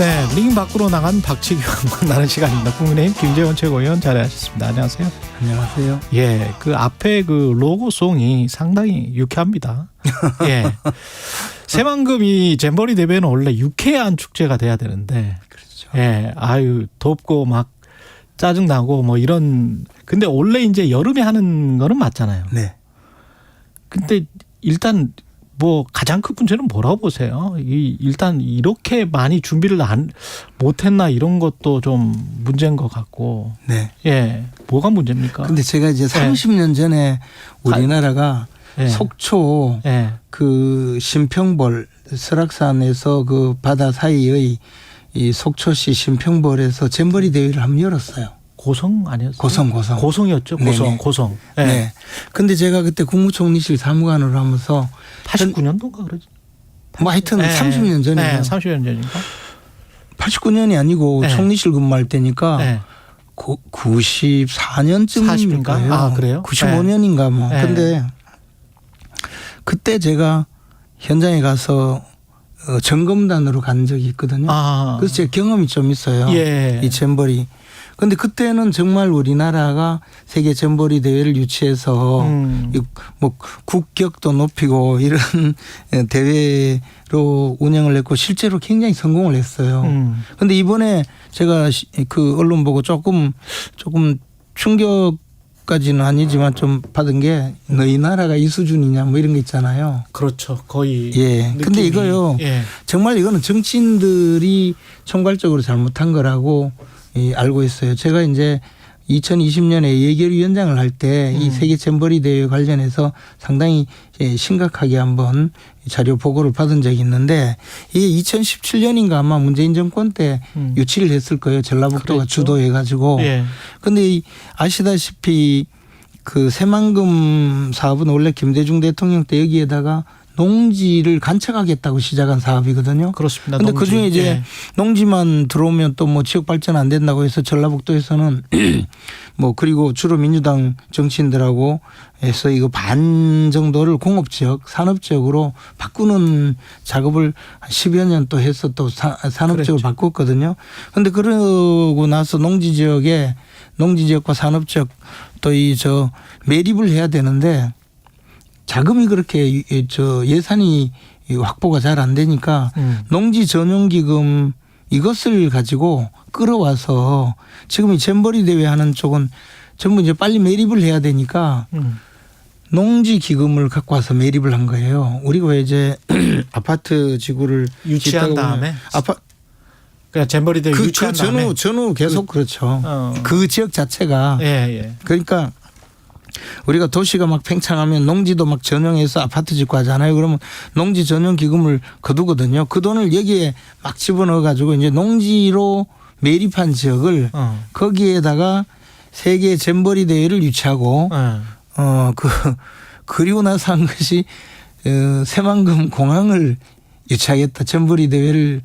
네, 링 밖으로 나간 박치기와 만나는 시간입니다. 국민의힘 김재원 최고위원 자리하셨습니다. 안녕하세요. 안녕하세요. 예, 그 앞에 그 로고송이 상당히 유쾌합니다. 예, 새만금이 잼버리 대회는 원래 유쾌한 축제가 돼야 되는데, 그렇죠. 예, 아유 덥고 막 짜증 나고 뭐 이런. 근데 원래 이제 여름에 하는 거는 맞잖아요. 네. 근데 일단 뭐 가장 큰 문제는 뭐라고 보세요? 일단 이렇게 많이 준비를 못했나 이런 것도 좀 문제인 것 같고. 네. 예, 뭐가 문제입니까? 근데 제가 이제 30년 전에 우리나라가 예. 속초 예. 그 신평벌 설악산에서 그 바다 사이의 이 속초시 신평벌에서 잼버리 대회를 한번 열었어요. 고성 아니었어요? 고성이었죠. 네네. 고성. 예. 네. 근데 제가 그때 국무총리실 사무관으로 하면서 89년도인가 그러지? 뭐 하여튼 예. 30년 전이에요. 예, 30년 전인가? 89년이 아니고 네. 총리실 근무할 때니까 예. 94년쯤인가요? 40인가? 아, 그래요? 95년인가 뭐. 네. 근데 그때 제가 현장에 가서 점검단으로 간 적이 있거든요. 아. 그래서 제 경험이 좀 있어요. 예. 이 잼버리. 근데 그때는 정말 우리나라가 세계 잼버리 대회를 유치해서 뭐 국격도 높이고 이런 대회로 운영을 했고 실제로 굉장히 성공을 했어요. 근데 이번에 제가 그 언론 보고 조금 충격까지는 아니지만 좀 받은 게 너희 나라가 이 수준이냐 뭐 이런 거 있잖아요. 그렇죠. 거의. 예. 근데 이거요. 예. 정말 이거는 정치인들이 총괄적으로 잘못한 거라고 알고 있어요. 제가 이제 2020년에 예결위원장을 할 때 이 세계 잼버리 대회 관련해서 상당히 심각하게 한번 자료 보고를 받은 적이 있는데 이게 2017년인가 아마 문재인 정권 때 유치를 했을 거예요. 전라북도가 그랬죠. 주도해가지고. 예. 근데 아시다시피 그 새만금 사업은 원래 김대중 대통령 때 여기에다가 농지를 간척하겠다고 시작한 사업이거든요. 그렇습니다. 그런데 그중에 이제 예. 농지만 들어오면 또 뭐 지역 발전 안 된다고 해서 전라북도에서는 뭐 그리고 주로 민주당 정치인들하고 해서 이거 반 정도를 공업지역, 산업지역으로 바꾸는 작업을 한 10여 년 또 해서 또 산업지역을 바꿨거든요. 그런데 그러고 나서 농지지역과 산업지역 또 매립을 해야 되는데 자금이 그렇게 예산이 확보가 잘 안 되니까 농지 전용기금 이것을 가지고 끌어와서 지금 이 잼버리 대회 하는 쪽은 전부 이제 빨리 매립을 해야 되니까 농지 기금을 갖고 와서 매립을 한 거예요. 우리가 왜 이제 아파트 지구를 유치한 다음에 그냥 잼버리 대회 유치한 다음에 전후 계속 그렇죠. 그 지역 자체가 예. 그러니까 우리가 도시가 막 팽창하면 농지도 막 전용해서 아파트 짓고 하잖아요. 그러면 농지 전용 기금을 거두거든요. 그 돈을 여기에 막 집어넣어 가지고 이제 농지로 매립한 지역을 거기에다가 세계 잼버리 대회를 유치하고 그리고 나서 한 것이 새만금 공항을 유치하겠다. 잼버리 대회를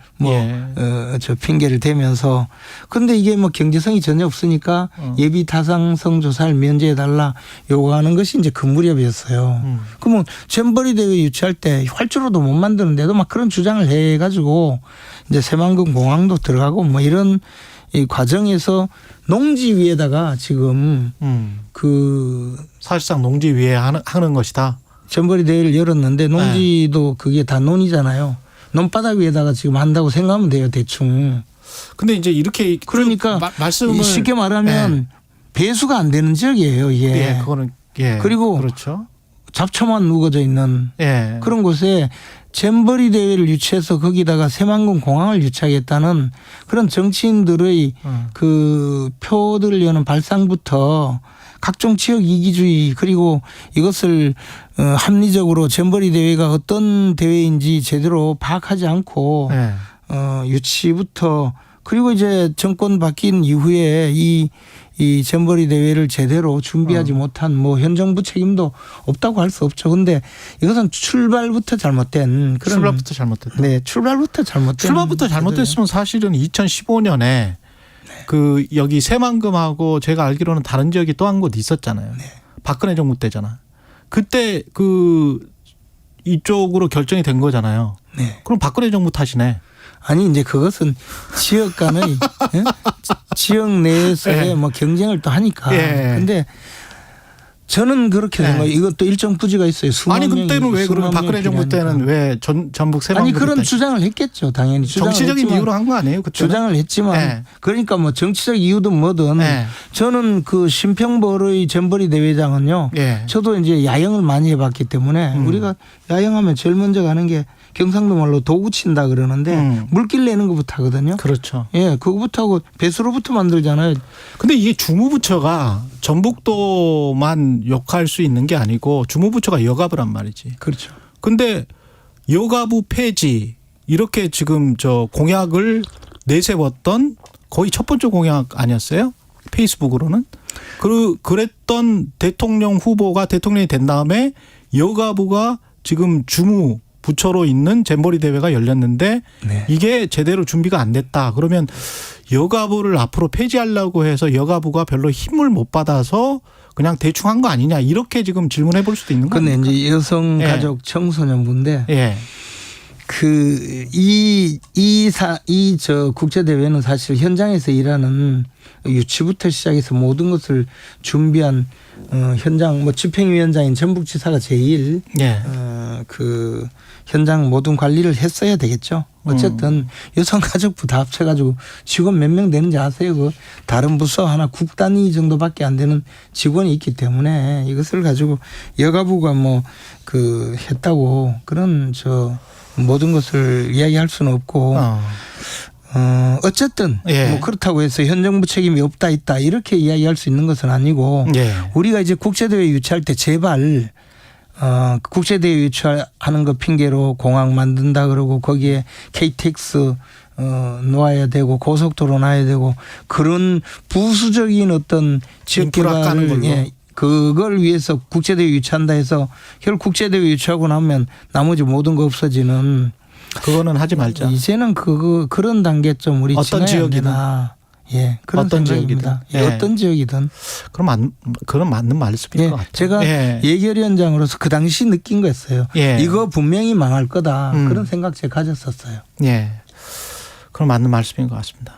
저 핑계를 대면서 그런데 이게 뭐 경제성이 전혀 없으니까 예비 타당성 조사를 면제해달라 요구하는 것이 이제 그 무렵이었어요. 그러면 잼버리 대회 유치할 때 활주로도 못 만드는데도 막 그런 주장을 해가지고 이제 새만금 공항도 들어가고 뭐 이런 이 과정에서 농지 위에다가 지금 사실상 농지 위에 하는 것이다. 잼버리 대회를 열었는데 농지도 그게 다 논이잖아요. 논바닥 위에다가 지금 한다고 생각하면 돼요. 대충. 근데 이제 이렇게 그러니까 말씀을 쉽게 말하면 배수가 안 되는 지역이에요. 이게. 예, 그거는 그리고 그렇죠. 잡초만 우거져 있는 그런 곳에 잼버리 대회를 유치해서 거기다가 새만금 공항을 유치하겠다는 그런 정치인들의 그 표들을 여는 발상부터 각종 지역 이기주의 그리고 이것을 합리적으로 잼버리 대회가 어떤 대회인지 제대로 파악하지 않고 유치부터 그리고 이제 정권 바뀐 이후에 이 잼버리 대회를 제대로 준비하지 못한 뭐 현 정부 책임도 없다고 할 수 없죠. 그런데 이것은 출발부터 잘못된 그런 출발부터 잘못됐다. 네, 출발부터 잘못됐으면 사실은 2015년에 그 여기 새만금하고 제가 알기로는 다른 지역이 또 한 곳 있었잖아요. 박근혜 정부 때잖아. 그때 그 이쪽으로 결정이 된 거잖아요. 그럼 박근혜 정부 탓이네. 아니 이제 그것은 지역 간의 예? 지역 내에서의 예. 뭐 경쟁을 또 하니까. 예. 근데 저는 그렇게 예. 생각해요. 이것도 일정 부지가 있어요. 수만 아니 명이, 그때는 왜 그러면 수만 박근혜 명이 정부 필요하니까. 때는 왜 전북 세방 아니 그런 주장을 했겠죠. 당연히 주장을 정치적인 했지만, 이유로 한 거 아니에요? 그때는? 주장을 했지만 예. 그러니까 뭐 정치적 이유든 뭐든 예. 저는 그 심평벌의 잼버리 대회장은요. 예. 저도 이제 야영을 많이 해봤기 때문에 우리가 야영하면 제일 먼저 가는 게 경상도 말로 도구 친다 그러는데 물길 내는 것부터 하거든요. 그렇죠. 예, 그거부터 하고 배수로부터 만들잖아요. 근데 이게 주무부처가 전북도만 욕할 수 있는 게 아니고 주무부처가 여가부란 말이지. 그렇죠. 근데 여가부 폐지 이렇게 지금 저 공약을 내세웠던 거의 첫 번째 공약 아니었어요? 페이스북으로는. 그랬던 대통령 후보가 대통령이 된 다음에 여가부가 지금 주무부처로 있는 잼버리 대회가 열렸는데 네. 이게 제대로 준비가 안 됐다. 그러면 여가부를 앞으로 폐지하려고 해서 여가부가 별로 힘을 못 받아서 그냥 대충 한 거 아니냐 이렇게 지금 질문해 볼 수도 있는 거 근데 아닙니까? 이제 여성 예. 가족 청소년부인데 예. 저 국제대회는 사실 현장에서 일하는 유치부터 시작해서 모든 것을 준비한 현장 뭐 집행위원장인 전북지사가 제일 예. 그 현장 모든 관리를 했어야 되겠죠. 어쨌든 여성가족부 다 합쳐가지고 직원 몇 명 되는지 아세요? 그 다른 부서 하나 국 단위 정도밖에 안 되는 직원이 있기 때문에 이것을 가지고 여가부가 뭐 그 했다고 그런 저 모든 것을 이야기할 수는 없고 어쨌든 예. 뭐 그렇다고 해서 현 정부 책임이 없다 있다 이렇게 이야기할 수 있는 것은 아니고 예. 우리가 이제 국제대회 유치할 때 제발 국제대회 유치하는 거 핑계로 공항 만든다 그러고 거기에 KTX 놓아야 되고 고속도로 놔야 되고 그런 부수적인 어떤 지역 인프라 까는 개발을 걸로. 예, 그걸 위해서 국제대회 유치한다 해서 결국 국제대회 유치하고 나면 나머지 모든 거 없어지는 그거는 하지 말자. 이제는 그런 단계 좀 우리 어떤 지나야 지역이든. 합니다. 예, 그런 어떤 생각입니다. 지역이든. 예. 어떤 지역이든. 그럼 맞는 말씀일 예, 것 같아요. 제가 예. 예결위원장으로서 그 당시 느낀 거였어요. 예. 이거 분명히 망할 거다. 그런 생각 제가 가졌었어요. 예. 그럼 맞는 말씀인 것 같습니다.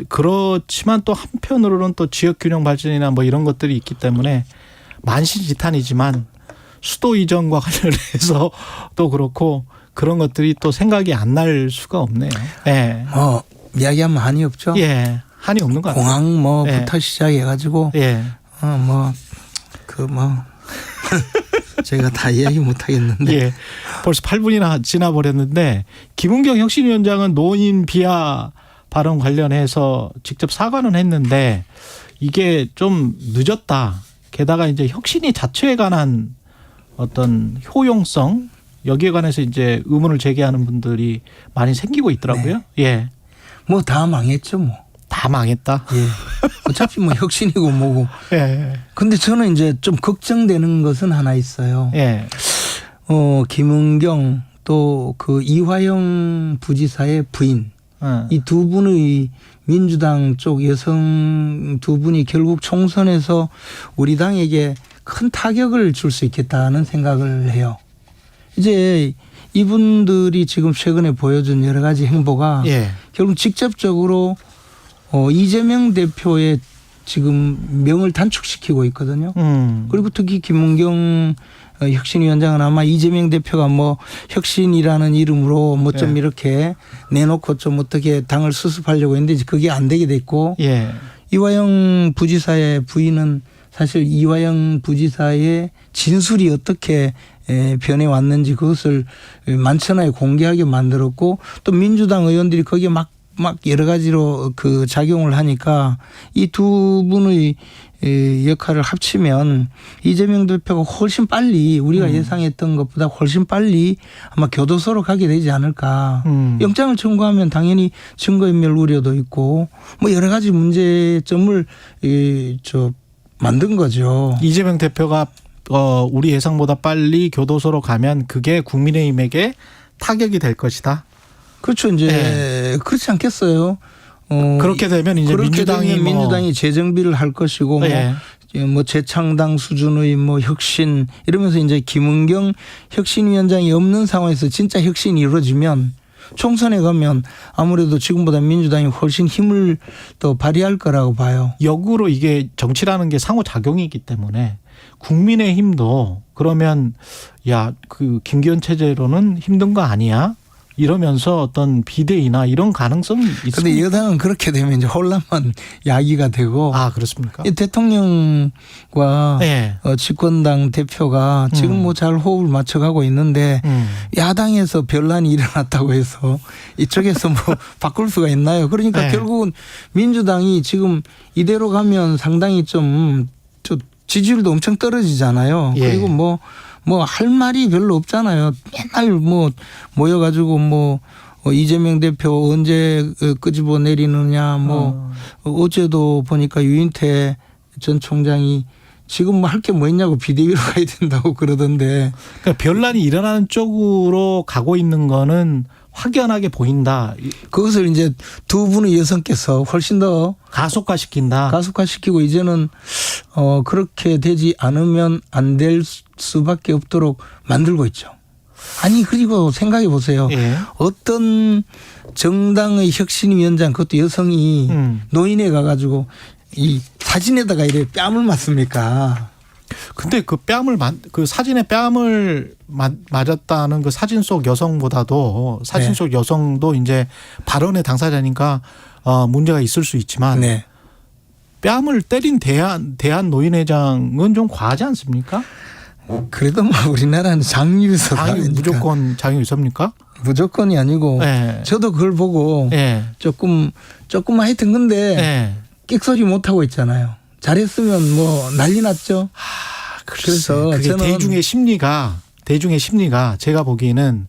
그렇지만 또 한편으로는 또 지역 균형 발전이나 뭐 이런 것들이 있기 때문에 만시지탄이지만 수도 이전과 관련해서 또 그렇고 그런 것들이 또 생각이 안 날 수가 없네요. 예. 뭐 이야기하면 한이 없죠. 예. 한이 없는 것 같아요. 공항 뭐부터 예. 시작해가지고 예. 제가 다 이야기 못 하겠는데. 예. 벌써 8분이나 지나버렸는데 김은경 혁신위원장은 노인 비하 발언 관련해서 직접 사과는 했는데 이게 좀 늦었다. 게다가 이제 혁신이 자체에 관한 어떤 효용성 여기에 관해서 이제 의문을 제기하는 분들이 많이 생기고 있더라고요. 네. 예. 뭐 다 망했죠 뭐. 다 망했다. 예. 어차피 뭐 혁신이고 뭐고. 예. 근데 저는 이제 좀 걱정되는 것은 하나 있어요. 예. 김은경 또 그 이화영 부지사의 부인 이 두 분의 민주당 쪽 여성 두 분이 결국 총선에서 우리 당에게 큰 타격을 줄 수 있겠다는 생각을 해요. 이제 이분들이 지금 최근에 보여준 여러 가지 행보가 예. 결국 직접적으로 이재명 대표의 지금 명을 단축시키고 있거든요. 그리고 특히 김은경 혁신위원장은 아마 이재명 대표가 뭐 혁신이라는 이름으로 뭐 좀 예. 이렇게 내놓고 좀 어떻게 당을 수습하려고 했는데 그게 안 되게 됐고 예. 이화영 부지사의 부인은 사실 이화영 부지사의 진술이 어떻게 변해왔는지 그것을 만천하에 공개하게 만들었고 또 민주당 의원들이 거기에 막 여러 가지로 그 작용을 하니까 이 두 분의 역할을 합치면 이재명 대표가 훨씬 빨리 우리가 예상했던 것보다 훨씬 빨리 아마 교도소로 가게 되지 않을까. 영장을 청구하면 당연히 증거인멸 우려도 있고 뭐 여러 가지 문제점을 만든 거죠. 이재명 대표가 우리 예상보다 빨리 교도소로 가면 그게 국민의힘에게 타격이 될 것이다. 그렇죠. 이제 네. 그렇지 않겠어요. 그렇게 되면 이제 그렇게 민주당이 되면 민주당이 재정비를 할 것이고 예. 뭐 재창당 수준의 뭐 혁신 이러면서 이제 김은경 혁신위원장이 없는 상황에서 진짜 혁신이 이루어지면 총선에 가면 아무래도 지금보다 민주당이 훨씬 힘을 더 발휘할 거라고 봐요. 역으로 이게 정치라는 게 상호작용이기 때문에 국민의힘도 그러면 야, 그 김기현 체제로는 힘든 거 아니야? 이러면서 어떤 비대위나 이런 가능성이 그런데 있습니까? 여당은 그렇게 되면 이제 혼란만 야기가 되고 아, 그렇습니까? 이 대통령과 네. 집권당 대표가 지금 뭐 잘 호흡을 맞춰가고 있는데 야당에서 변란이 일어났다고 해서 이쪽에서 뭐 바꿀 수가 있나요? 그러니까 네. 결국은 민주당이 지금 이대로 가면 상당히 좀 지지율도 엄청 떨어지잖아요. 예. 그리고 뭐 할 말이 별로 없잖아요. 맨날 뭐 모여가지고 뭐 이재명 대표 언제 끄집어 내리느냐 뭐 어제도 보니까 유인태 전 총장이 지금 뭐 할 게 뭐 있냐고 비대위로 가야 된다고 그러던데. 그러니까 변란이 일어나는 쪽으로 가고 있는 거는 확연하게 보인다. 그것을 이제 두 분의 여성께서 훨씬 더 가속화시킨다. 가속화시키고 이제는 그렇게 되지 않으면 안 될 수밖에 없도록 만들고 있죠. 아니 그리고 생각해 보세요. 예. 어떤 정당의 혁신위원장 그것도 여성이 노인에 가가지고 이 사진에다가 이래 뺨을 맞습니까? 근데 그 그 사진에 뺨을 맞았다는 그 사진 속 여성보다도 사진 네. 속 여성도 이제 발언의 당사자니까 문제가 있을 수 있지만 네. 뺨을 때린 대한 노인회장은 좀 과하지 않습니까? 그래도 뭐 우리나라는 장유유서가 무조건 장유유서입니까? 무조건이 아니고 네. 저도 그걸 보고 네. 조금 하여튼 근데 네. 끽소리 못 하고 있잖아요. 잘했으면 뭐 난리 났죠. 그래서 그게 저는 대중의 심리가 제가 보기에는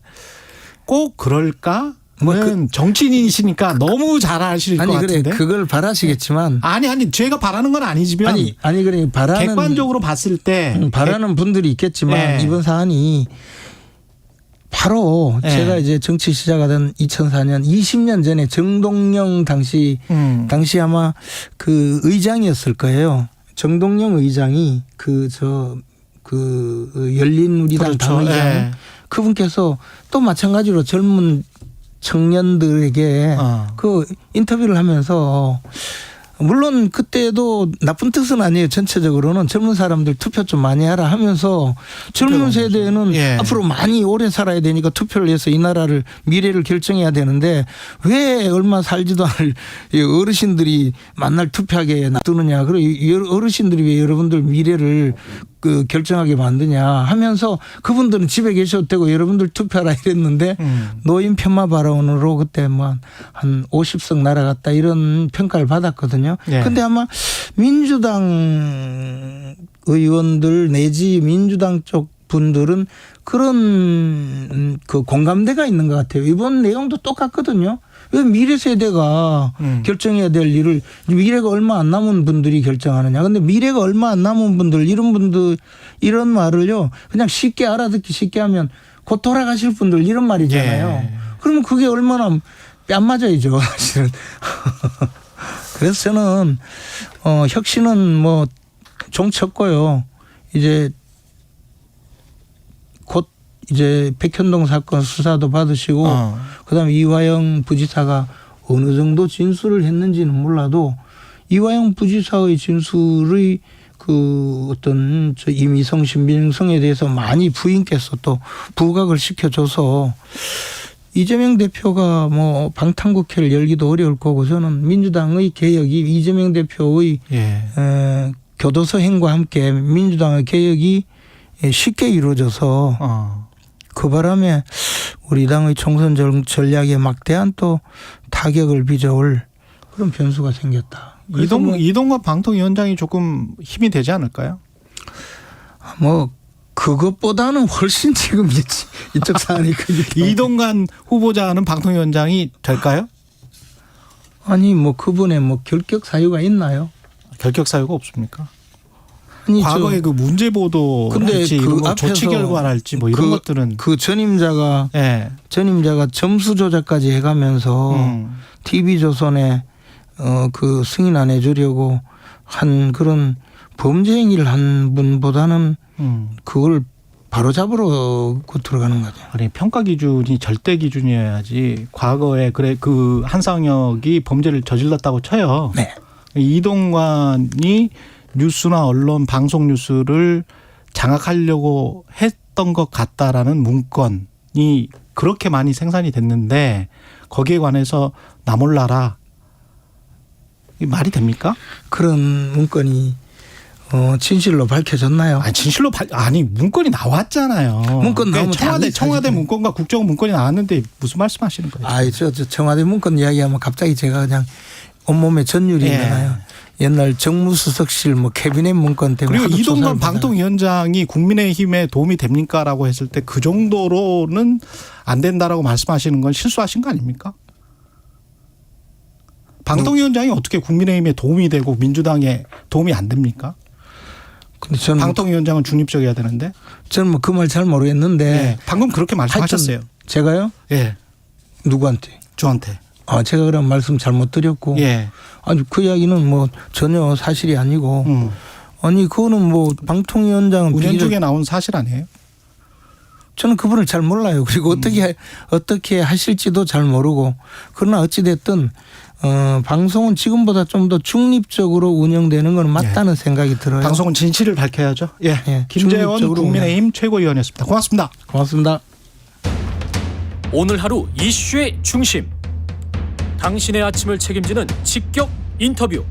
꼭 그럴까? 뭐 정치인이시니까 너무 잘 아실 것 아니 같은데. 그래 그걸 바라시겠지만 아니 제가 바라는 건 아니지만 아니 그래 바라는 객관적으로 봤을 때 바라는 분들이 있겠지만 네. 이번 사안이 바로 네. 제가 이제 정치 시작하던 2004년 20년 전에 정동영 당시 아마 그 의장이었을 거예요. 정동영 의장이 그 열린우리당 그렇죠. 당의장 네. 그분께서 또 마찬가지로 젊은 청년들에게 그 인터뷰를 하면서 물론 그때도 나쁜 뜻은 아니에요. 전체적으로는 젊은 사람들 투표 좀 많이 하라 하면서 젊은 세대는 예. 앞으로 많이 오래 살아야 되니까 투표를 해서 이 나라를 미래를 결정해야 되는데 왜 얼마 살지도 않을 어르신들이 만날 투표하게 놔두느냐. 그리고 어르신들이 왜 여러분들 미래를 결정하게 만드냐 하면서 그분들은 집에 계셔도 되고 여러분들 투표하라 이랬는데 노인 폄하 발언으로 그때 뭐 한 50석 날아갔다 이런 평가를 받았거든요. 네. 근데 아마 민주당 의원들 내지 민주당 쪽 분들은 그런 그 공감대가 있는 것 같아요. 이번 내용도 똑같거든요. 왜 미래 세대가 결정해야 될 일을 미래가 얼마 안 남은 분들이 결정하느냐. 근데 미래가 얼마 안 남은 분들 이런 말을요. 그냥 쉽게 알아듣기 쉽게 하면 곧 돌아가실 분들 이런 말이잖아요. 예. 그러면 그게 얼마나 뺨 맞아야죠. 사실은. 그래서 저는 혁신은 뭐 종쳤고요. 이제 곧 이제 백현동 사건 수사도 받으시고 그다음에 이화영 부지사가 어느 정도 진술을 했는지는 몰라도 이화영 부지사의 진술의 그 어떤 임의성 신빙성에 대해서 많이 부인께서 또 부각을 시켜줘서 이재명 대표가 뭐 방탄국회를 열기도 어려울 거고 저는 민주당의 개혁이 이재명 대표의 교도소 행과 함께 민주당의 개혁이 쉽게 이루어져서 그 바람에 우리 당의 총선 전략에 막대한 또 타격을 빚어올 그런 변수가 생겼다. 이동관 방통위원장이 조금 힘이 되지 않을까요? 뭐 그것보다는 훨씬 지금 이쪽 사안이 크기 이동관 후보자는 방통위원장이 될까요? 아니 뭐 그분의 뭐 결격 사유가 있나요? 결격 사유가 없습니까? 아니 과거에 그 문제 보도랄지 이런 거 조치 결과랄지 뭐 이런 것들은 그 전임자가 점수 조작까지 해가면서 TV조선에 그 승인 안 해주려고 한 그런 범죄 행위를 한 분보다는 그걸 바로 잡으러 들어가는 거죠. 아니 평가 기준이 절대 기준이어야지. 과거에 그래 그 한상혁이 범죄를 저질렀다고 쳐요. 네. 이동관이 뉴스나 언론 방송 뉴스를 장악하려고 했던 것 같다라는 문건이 그렇게 많이 생산이 됐는데 거기에 관해서 나 몰라라. 이 말이 됩니까? 그런 문건이 진실로 밝혀졌나요? 아니 진실로 아니 문건이 나왔잖아요. 문건 나오면 청와대 사실 문건과 국정원 문건이 나왔는데 무슨 말씀하시는 거예요? 아, 저 청와대 문건 이야기하면 갑자기 제가 그냥 온몸에 전율이 일어나요. 옛날 정무수석실 뭐 캐비넷 문건 때문에 그리고 하도 이동관 조사를 방통위원장이 국민의힘에 도움이 됩니까라고 했을 때 그 정도로는 안 된다라고 말씀하시는 건 실수하신 거 아닙니까? 방통위원장이 어떻게 국민의힘에 도움이 되고 민주당에 도움이 안 됩니까? 근데 저는 방통위원장은 중립적이어야 되는데. 저는 뭐 그 말 잘 모르겠는데 예. 방금 그렇게 말씀하셨어요. 제가요? 예. 누구한테? 저한테. 아, 제가 그런 말씀 잘못 드렸고. 예. 아니 그 이야기는 뭐 전혀 사실이 아니고. 아니 그거는 뭐 방통위원장은 은연중에 나온 사실 아니에요? 저는 그분을 잘 몰라요. 그리고 어떻게 하실지도 잘 모르고. 그러나 어찌 됐든 방송은 지금보다 좀 더 중립적으로 운영되는 건 맞다는 생각이 들어요. 방송은 진실을 밝혀야죠. 예. 예, 김재원 중립적으로 국민의힘 최고위원이었습니다. 고맙습니다. 고맙습니다. 오늘 하루 이슈의 중심. 당신의 아침을 책임지는 직격 인터뷰.